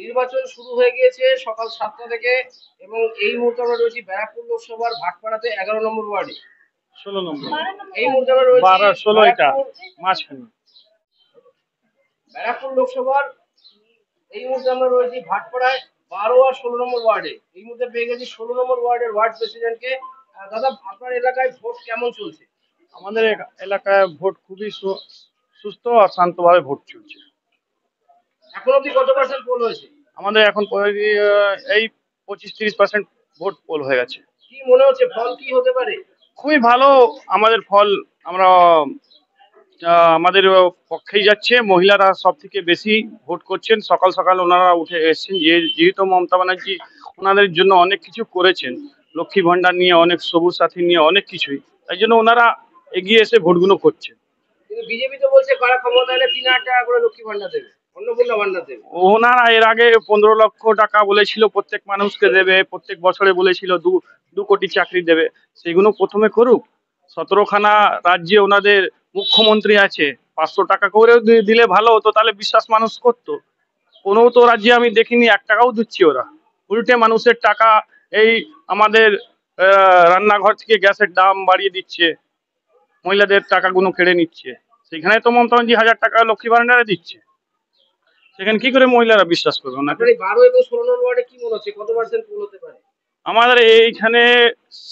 নির্বাচন শুরু হয়ে গিয়েছে সকাল 7টা থেকে এবং এই মুহূর্তে আমরা রয়েছি ব্যারাকপুর লোকসভার ভাটপাড়াতে 11 নম্বর ওয়ার্ডে 16 নম্বর এই মুহূর্তে আমরা রয়েছি 12 16 এটা মাঝখানে ব্যারাকপুর লোকসভার এই মুহূর্তে আমরা রয়েছি ভাটপাড়ায় 12 আর 16 নম্বর ওয়ার্ডে। এই মুহূর্তে পেয়ে গেছি 16 নম্বর ওয়ার্ডের ওয়ার্ড প্রেসিডেন্টকে। দাদা, আপনার এলাকায় ভোট কেমন চলছে? আমাদের এলাকায় ভোট খুবই সুস্থ আর শান্তভাবে ভোট চলছে। এখন অবধি কত পার্সেন্ট পোল হয়েছে? আমাদের এখন এই 25-30% ভোট পোল হয়ে গেছে। কি মনে হচ্ছে ফল কি হতে পারে? খুবই ভালো আমাদের ফল। আমরা আমাদের পক্ষেই যাচ্ছে। মহিলারা সব থেকে বেশি ভোট করছেন। সকাল সকাল ওনারা উঠে এসেছেন, যেহেতু মমতা ব্যানার্জি ওনাদের জন্য অনেক কিছু করেছেন, লক্ষ্মী ভান্ডার নিয়ে, অনেক সবুজ সাথী নিয়ে, অনেক কিছুই, তাই জন্য ওনারা এগিয়ে এসে ভোটগুলো করছেন। কিন্তু বিজেপি তো বলছে কারা ক্ষমতা এলে 3,000 টাকা করে লক্ষ্মী ভান্ডার দেবে, অন্নপূর্ণা ভান্ডার দেবে। ওনারা এর আগে 15 লক্ষ টাকা বলেছিল প্রত্যেক মানুষকে দেবে, প্রত্যেক বছরে বলেছিল 2 কোটি চাকরি দেবে। সেগুলো প্রথমে করুক। 17খানা রাজ্যে ওনাদের মুখ্যমন্ত্রী আছে, 500 টাকা করেও দিলে ভালো হতো, তাহলে বিশ্বাস মানুষ করতো। কোনো তো রাজ্যে আমি দেখিনি 1 টাকাও দিচ্ছে ওরা। উল্টে মানুষের টাকা এই আমাদের রান্নাঘর থেকে গ্যাসের দাম বাড়িয়ে দিচ্ছে, মহিলাদের টাকাগুলো কেড়ে নিচ্ছে। সেখানে তো মমতা ব্যানার্জি 1000 টাকা লক্ষ্মী ভান্ডারে দিচ্ছে, সেখানে কি করে মহিলারা বিশ্বাস করবে না? 12 এবং 16 নম্বর ওয়ার্ডে কি মনে হচ্ছে কত পার্সেন্ট পোল হতে পারে? আমাদের এইখানে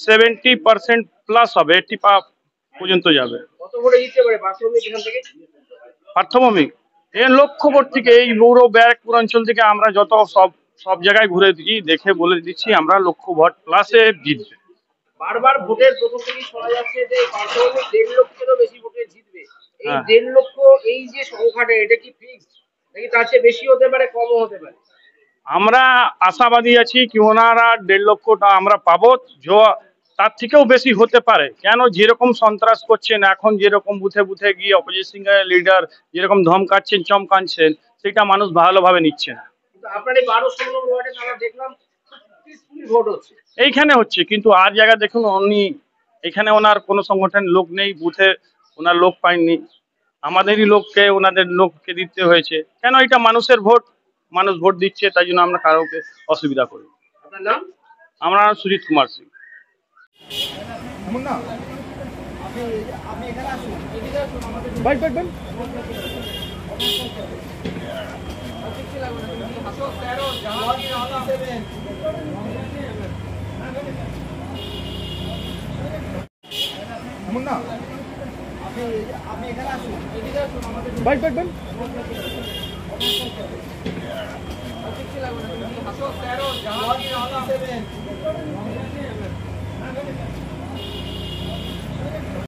70% প্লাস হবে, 80 পর্যন্ত যাবে। কত ভোটে জিততে পারে প্রাথমিক এখান থেকে? প্রাথমিক এই লক্ষ্য ভোট থেকে, এই পৌর ব্যারাকপুর অঞ্চল থেকে আমরা যত সব জায়গায় ঘুরে দেখে বলে দিচ্ছি আমরা লক্ষ্য ভোট প্লাসে জিতবে। বারবার ভোটের প্রথম থেকেই শোনা যাচ্ছে যে প্রাথমিক 1.5 লক্ষেরও বেশি ভোটে জিতবে। এই 1.5 লক্ষ এই যে সংখ্যাটা, এটা কি ফিক্সড নাকি তার চেয়ে বেশি হতে পারে, কমও হতে পারে? আমরা আশাবাদী আছি কি ওনারা 1.5 লক্ষটা আমরা পাবো, তার থেকেও বেশি হতে পারে। কেন, যেরকম সন্ত্রাস করছেন এখন, যেরকম বুথে বুথে গিয়ে অপোজিশন লিডার যেরকম ধমকাচ্ছেন চমকাচ্ছেন, সেটা মানুষ ভালোভাবে নিচ্ছে না। কিন্তু আপনার এই 12-16 ওয়ার্ডে আমরা দেখলাম ভোট হচ্ছে, এইখানে হচ্ছে, কিন্তু আর জায়গা দেখুন উনি এখানে ওনার কোনো সংগঠন লোক নেই, বুথে ওনার লোক পায়নি, আমাদেরই লোককে ওনাদের লোককে দিতে হয়েছে। কেন, এটা মানুষের ভোট, মানুষ ভোট দিচ্ছে, তাই জন্য আমরা কারোকে অসুবিধা করি। আপনার নাম? আমরা সুজিত কুমার সিং। আসো